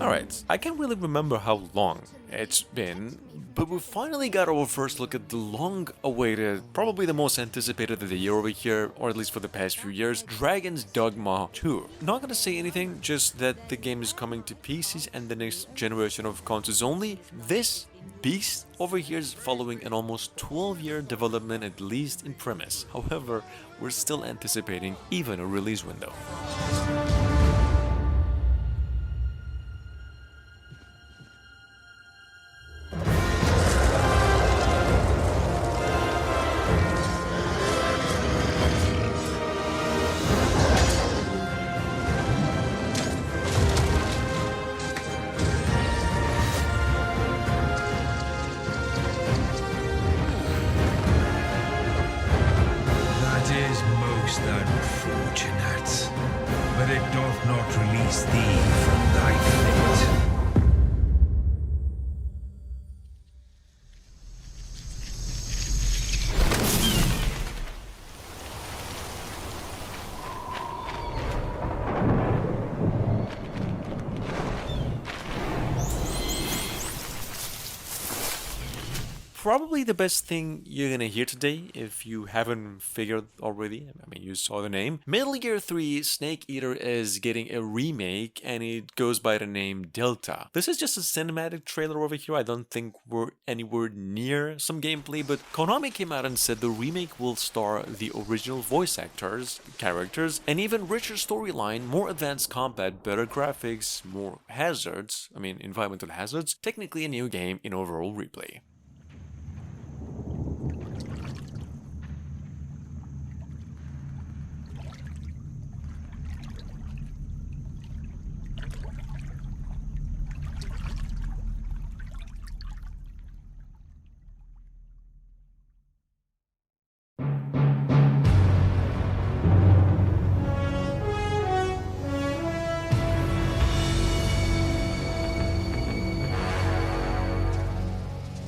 Alright, I can't really remember how long it's been, but we finally got our first look at the long-awaited, probably the most anticipated of the year over here, or at least for the past few years, Dragon's Dogma 2. Not gonna say anything, just that the game is coming to PCs and the next generation of consoles only. This beast over here is following an almost 12-year development, at least in premise. However, we're still anticipating even a release window. Unfortunate, but it doth not release thee from thy fate. Probably the best thing you're gonna hear today, if you haven't figured already, I mean, you saw the name. Metal Gear 3 Snake Eater is getting a remake, and it goes by the name Delta. This is just a cinematic trailer over here. I don't think we're anywhere near some gameplay, but Konami came out and said the remake will star the original voice actors, characters, and even richer storyline, more advanced combat, better graphics, more hazards, I mean environmental hazards, technically a new game in overall replay.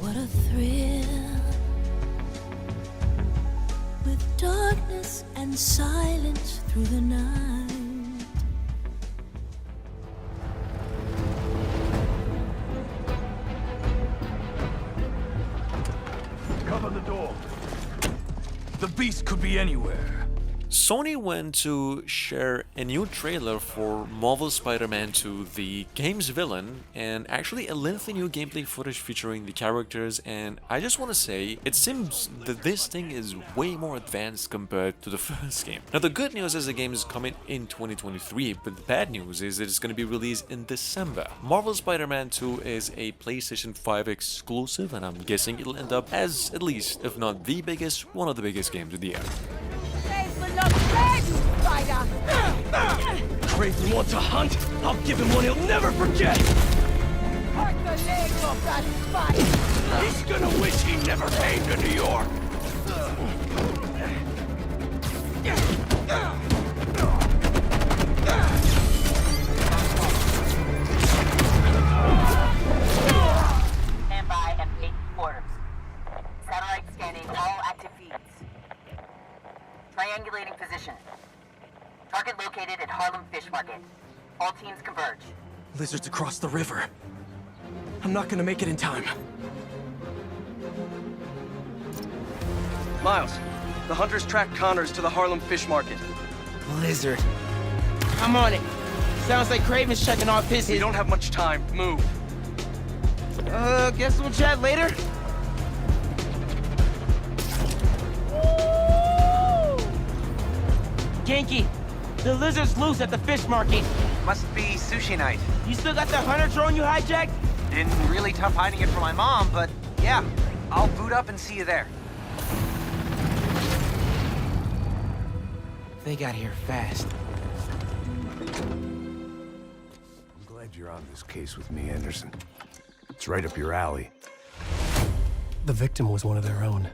What a thrill, with darkness and silence through the night. Cover the door. The beast could be anywhere. Sony went to share a new trailer for Marvel's Spider-Man 2, the game's villain, and actually a lengthy new gameplay footage featuring the characters, and I just want to say, it seems that this thing is way more advanced compared to the first game. Now the good news is the game is coming in 2023, but the bad news is that it's going to be released in December. Marvel's Spider-Man 2 is a PlayStation 5 exclusive, and I'm guessing it'll end up as, at least, if not the biggest, one of the biggest games of the year. Craven wants a hunt? I'll give him one he'll never forget! Hurt the leg of that spider! He's gonna wish he never came to New York! Stand by and take orders. Satellite scanning all active feeds. Triangulating position. Target located at Harlem Fish Market. All teams converge. Lizards across the river. I'm not gonna make it in time. Miles, the hunters tracked Connors to the Harlem Fish Market. Lizard. I'm on it. Sounds like Craven's checking off his... We don't have much time. Move. Guess we'll chat later? Genki, the lizard's loose at the fish market. Must be sushi night. You still got the hunter drone you hijacked? Been really tough hiding it from my mom, but yeah, I'll boot up and see you there. They got here fast. I'm glad you're on this case with me, Anderson. It's right up your alley. The victim was one of their own.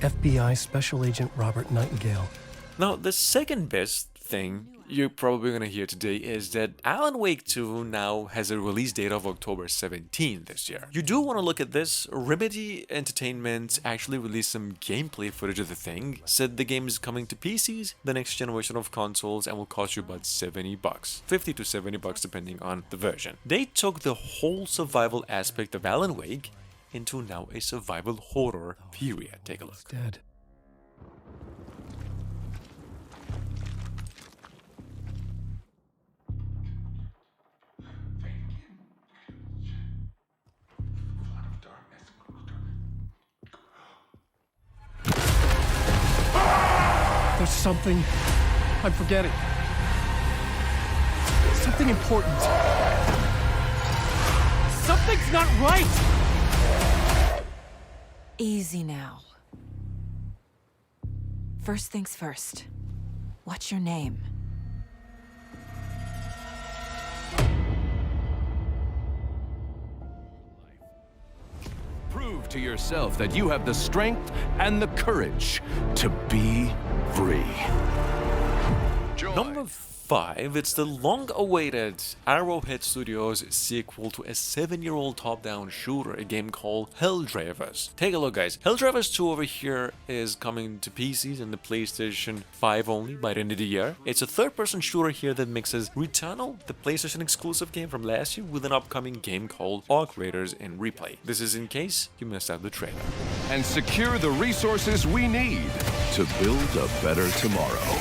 FBI Special Agent Robert Nightingale. Now, the second best thing you're probably gonna hear today is that Alan Wake 2 now has a release date of October 17 this year. You do want to look at this. Remedy Entertainment actually released some gameplay footage of the thing, said the game is coming to PCs, the next generation of consoles, and will cost you about $70. 50 to $70 depending on the version. They took the whole survival aspect of Alan Wake into now a survival horror period. Take a look. Dead. There's something I'm forgetting. Something important. Something's not right! Easy now. First things first. What's your name? Prove to yourself that you have the strength and the courage to be free. Number 5, it's the long-awaited Arrowhead Studios sequel to a 7-year-old top-down shooter, a game called Helldivers. Take a look, guys. Helldivers 2 over here is coming to PCs and the PlayStation 5 only by the end of the year. It's a third-person shooter here that mixes Returnal, the PlayStation exclusive game from last year, with an upcoming game called Arc Raiders in Replay. This is in case you missed out the trailer. And secure the resources we need to build a better tomorrow.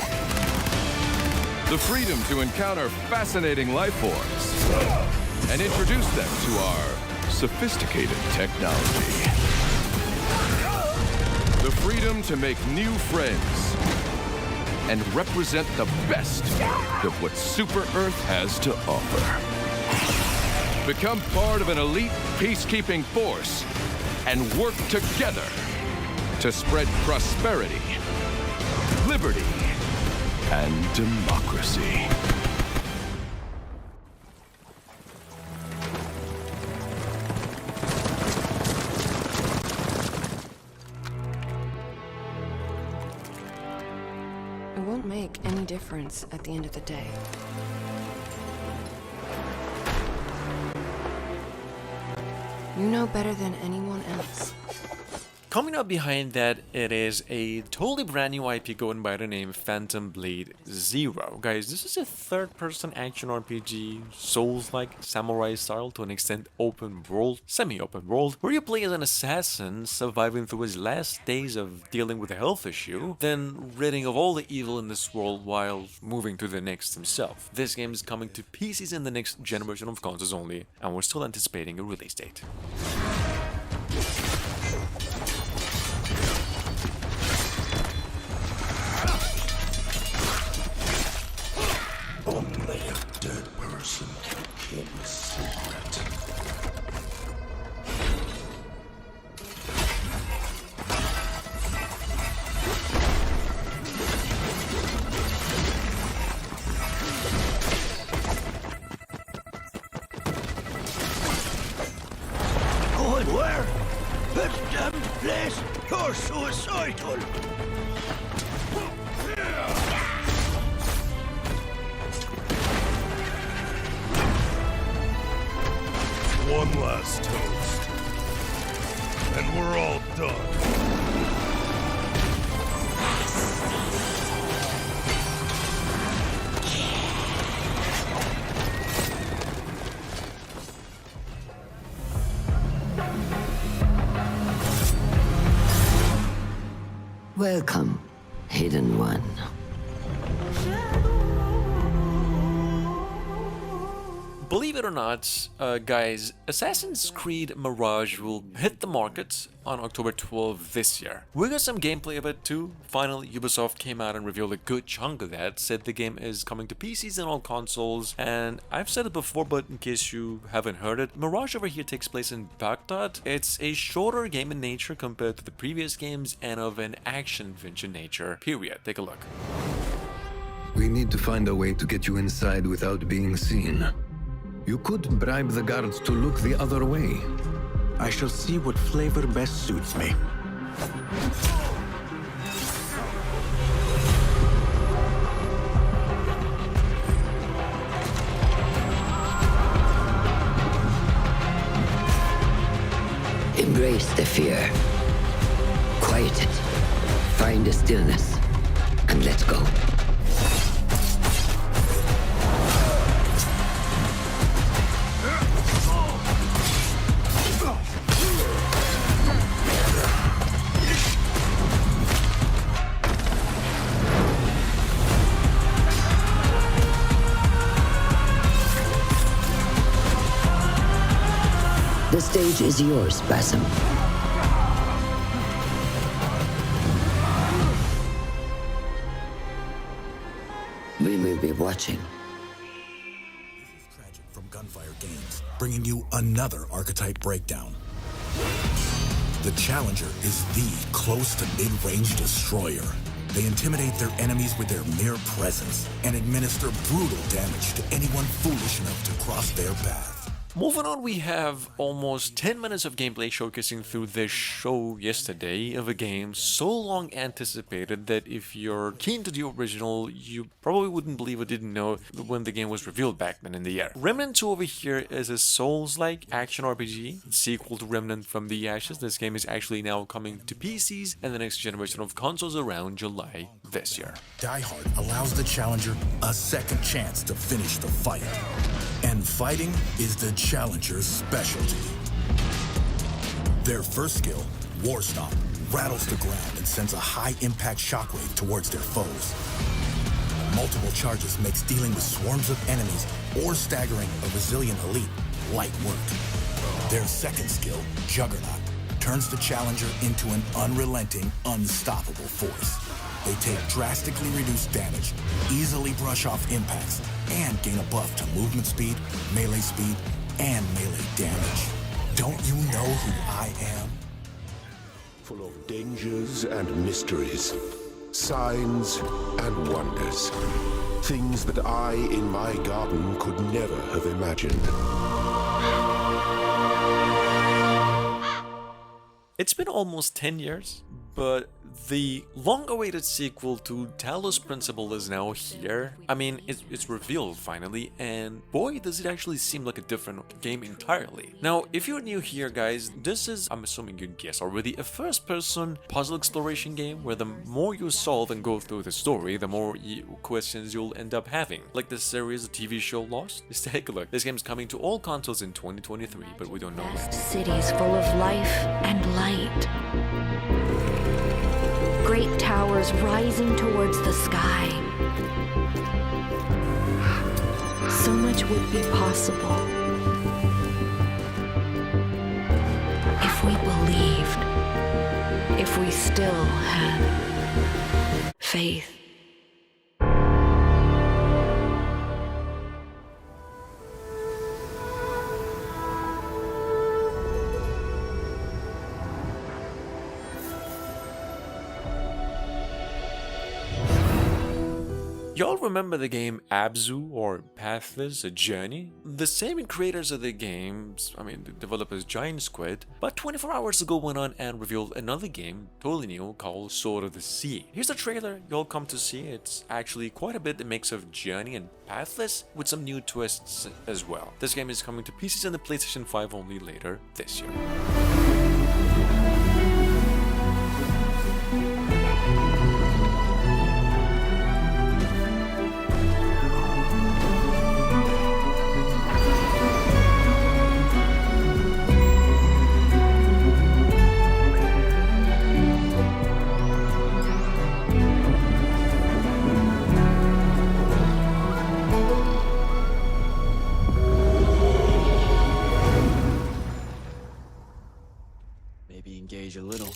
The freedom to encounter fascinating life forms and introduce them to our sophisticated technology. The freedom to make new friends and represent the best of what Super Earth has to offer. Become part of an elite peacekeeping force and work together to spread prosperity, liberty, and democracy. It won't make any difference at the end of the day. You know better than anyone else. Coming up behind that, it is a totally brand new IP going by the name Phantom Blade Zero. Guys, this is a third-person action RPG, Souls-like, samurai style, to an extent open world, semi-open world, where you play as an assassin surviving through his last days of dealing with a health issue, then ridding of all the evil in this world while moving to the next himself. This game is coming to PCs in the next generation of consoles only, and we're still anticipating a release date. Only a dead person can keep a secret. Going where? This damn place! You're suicidal! One last toast, and we're all done. Welcome, Hidden One. Believe it or not, guys, Assassin's Creed Mirage will hit the market on October 12th this year. We got some gameplay of it too. Finally, Ubisoft came out and revealed a good chunk of that, said the game is coming to PCs and all consoles, and I've said it before, but in case you haven't heard it, Mirage over here takes place in Baghdad. It's a shorter game in nature compared to the previous games and of an action-adventure nature, period. Take a look. We need to find a way to get you inside without being seen. You could bribe the guards to look the other way. I shall see what flavor best suits me. Embrace the fear. Quiet it. Find a stillness. And let's go. The stage is yours, Basim. We will be watching. Tragic from Gunfire Games, bringing you another archetype breakdown. The Challenger is the close to mid-range destroyer. They intimidate their enemies with their mere presence and administer brutal damage to anyone foolish enough to cross their path. Moving on, we have almost 10 minutes of gameplay showcasing through this show yesterday of a game so long anticipated that if you're keen to the original, you probably wouldn't believe or didn't know when the game was revealed back then in the year. Remnant 2 over here is a Souls-like action RPG, sequel to Remnant from the Ashes. This game is actually now coming to PCs and the next generation of consoles around July this year. Die Hard allows the Challenger a second chance to finish the fight. And fighting is the Challenger's specialty. Their first skill, War Stomp, rattles the ground and sends a high-impact shockwave towards their foes. Multiple charges makes dealing with swarms of enemies or staggering a resilient elite light work. Their second skill, Juggernaut, turns the Challenger into an unrelenting, unstoppable force. They take drastically reduced damage, easily brush off impacts, and gain a buff to movement speed, and melee damage. Don't you know who I am? Full of dangers and mysteries, signs and wonders. Things that I, in my garden, could never have imagined. It's been almost 10 years, but the long-awaited sequel to Talos Principle is now here. I mean, it's revealed finally, and boy does it actually seem like a different game entirely. Now, if you're new here, guys, this is, I'm assuming you guessed already, a first-person puzzle exploration game where the more you solve and go through the story, the more questions you'll end up having. Like the series, the TV show Lost? Just take a look. This game is coming to all consoles in 2023, but we don't know when. Cities full of life and light. Great towers rising towards the sky. So much would be possible if we believed, if we still had faith. Y'all remember the game Abzu or Pathless, A Journey? The same creators of the games, the developers Giant Squid, but 24 hours ago went on and revealed another game, totally new, called Sword of the Sea. Here's the trailer you'll come to see. It's actually quite a bit a mix of Journey and Pathless, with some new twists as well. This game is coming to PCs and the PlayStation 5 only later this year. Engage a little.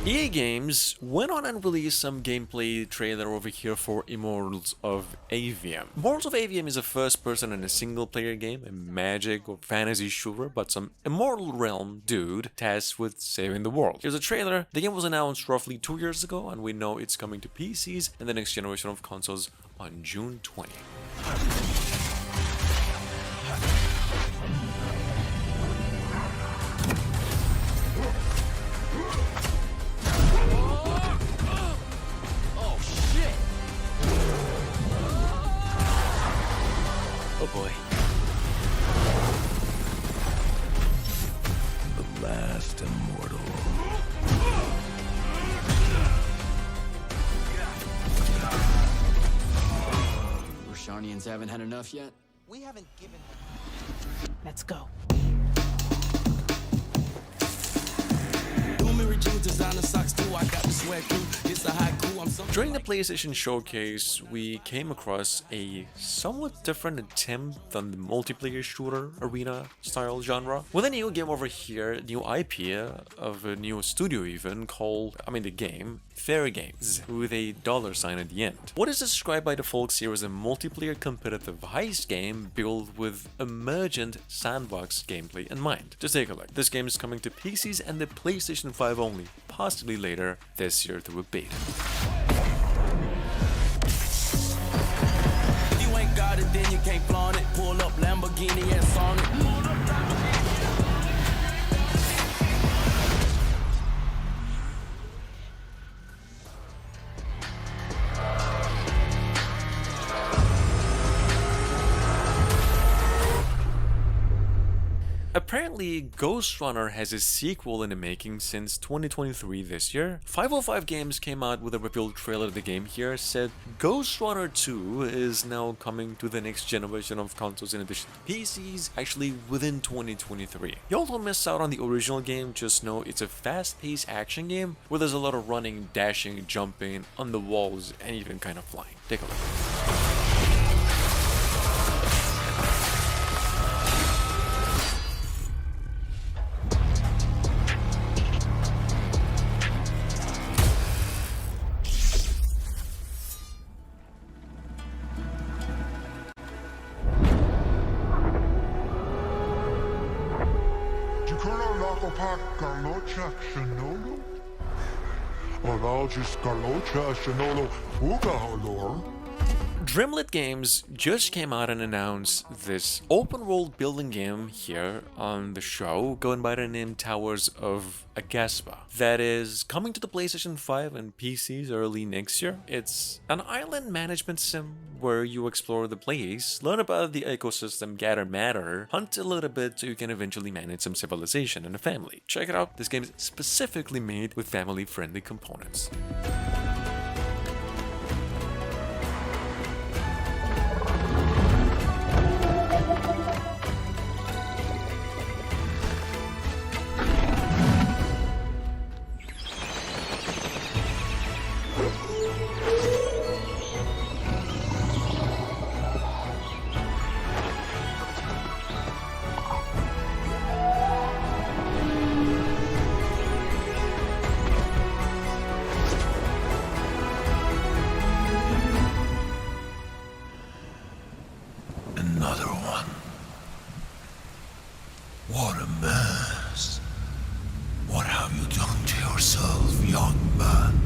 EA Games went on and released some gameplay trailer over here for Immortals of Avium. Immortals of Avium is a first-person and a single-player game, a magic or fantasy shooter, but some immortal realm dude tasked with saving the world. Here's a trailer. The game was announced roughly 2 years ago, and we know it's coming to PCs and the next generation of consoles on June 20. boy. The last immortal. Rosharnians haven't had enough yet? We haven't given... Let's go. During the PlayStation Showcase, we came across a somewhat different attempt on the multiplayer shooter arena style genre, with a new game over here, new IP of a new studio even called, the game, Fair Games, with a $sign at the end. What is described by the folks here as a multiplayer competitive heist game built with emergent sandbox gameplay in mind. Just take a look. This game is coming to PCs and the PlayStation 5 only, possibly later this year through a beta. If you ain't got it, then you can't flaunt it. Pull up Lamborghini and Sonic. Apparently, Ghost Runner has a sequel in the making since 2023 this year. 505 Games came out with a reveal trailer of the game here, said Ghost Runner 2 is now coming to the next generation of consoles in addition to PCs, actually within 2023. Y'all don't miss out on the original game, just know it's a fast-paced action game where there's a lot of running, dashing, jumping on the walls, and even kind of flying. Take a look. Dreamlit Games just came out and announced this open world building game here on the show going by the name Towers of Agaspa that is coming to the PlayStation 5 and PCs early next year. It's an island management sim where you explore the place, learn about the ecosystem, gather matter, hunt a little bit so you can eventually manage some civilization and a family. Check it out, this game is specifically made with family-friendly components. Another one. What a mess. What have you done to yourself, young man?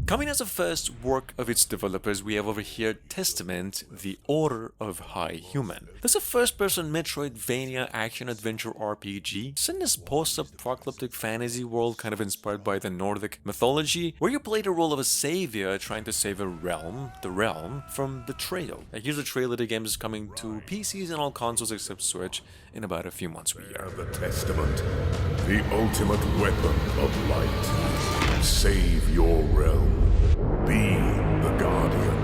Coming as a first work of its developers, we have over here Testament, the Order of High Human. This is a first-person Metroidvania action-adventure RPG. It's in this post-apocalyptic fantasy world kind of inspired by the Nordic mythology, where you play the role of a savior trying to save a realm, the realm, from betrayal. Here's a trailer. The game is coming to PCs and all consoles except Switch in about a few months. The Testament, the ultimate weapon of light. Save your realm. Be the Guardian.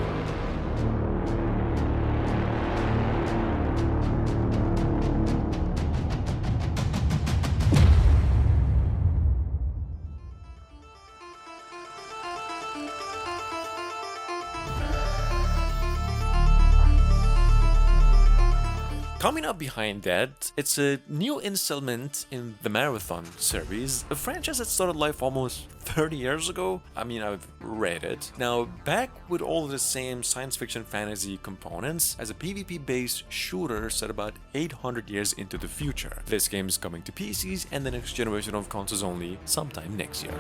Coming up behind that, it's a new installment in the Marathon series, a franchise that started life almost 30 years ago. I've read it. Now, back with all the same science fiction fantasy components as a PvP-based shooter set about 800 years into the future. This game is coming to PCs and the next generation of consoles only sometime next year.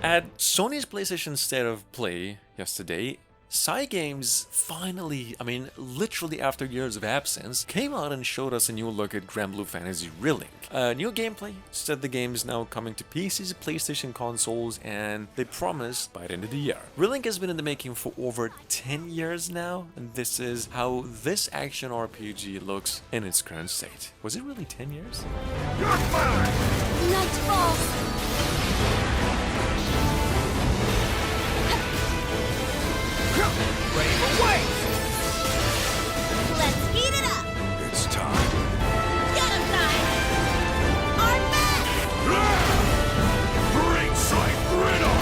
At Sony's PlayStation State of Play yesterday, Cygames finally, literally after years of absence, came out and showed us a new look at Grand Blue Fantasy Relink. New gameplay said the game is now coming to PCs, PlayStation consoles, and they promised by the end of the year. Relink has been in the making for over 10 years now, and this is how this action RPG looks in its current state. Was it really 10 years? You're mine! Nightfall! Brave away! Let's heat it up! It's time. Get him, guys! Our back! Great sight, griddle!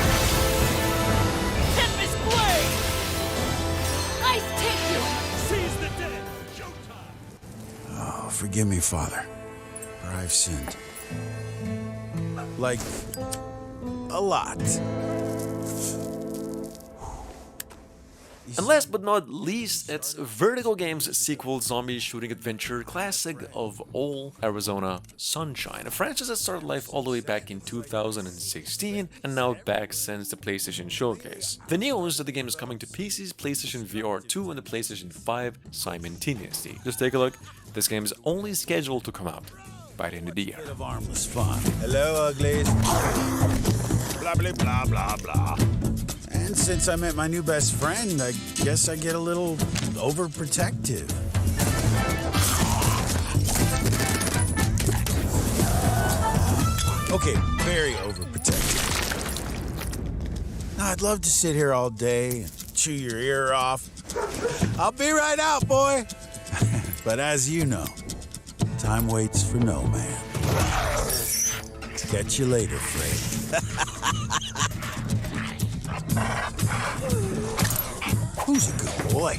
Tempest Blade! Ice take you! Seize the dead! Showtime! Oh, forgive me, Father, for I've sinned. Like, a lot. And last but not least, it's Vertigo Games' sequel zombie shooting adventure classic of all, Arizona Sunshine, a franchise that started life all the way back in 2016 and now back since the PlayStation Showcase. The news is that the game is coming to PCs, PlayStation VR 2 and the PlayStation 5 simultaneously. Just take a look, this game is only scheduled to come out by the end of the year. Bit of armless fun. Hello, uglies. Blah, blah, blah, blah, blah. And since I met my new best friend, I guess I get a little overprotective. Okay, very overprotective. Now, I'd love to sit here all day and chew your ear off. I'll be right out, boy. But as you know, time waits for no man. Catch you later, Fred. Who's a good boy?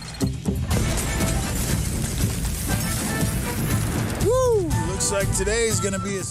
Woo! Looks like today's gonna be a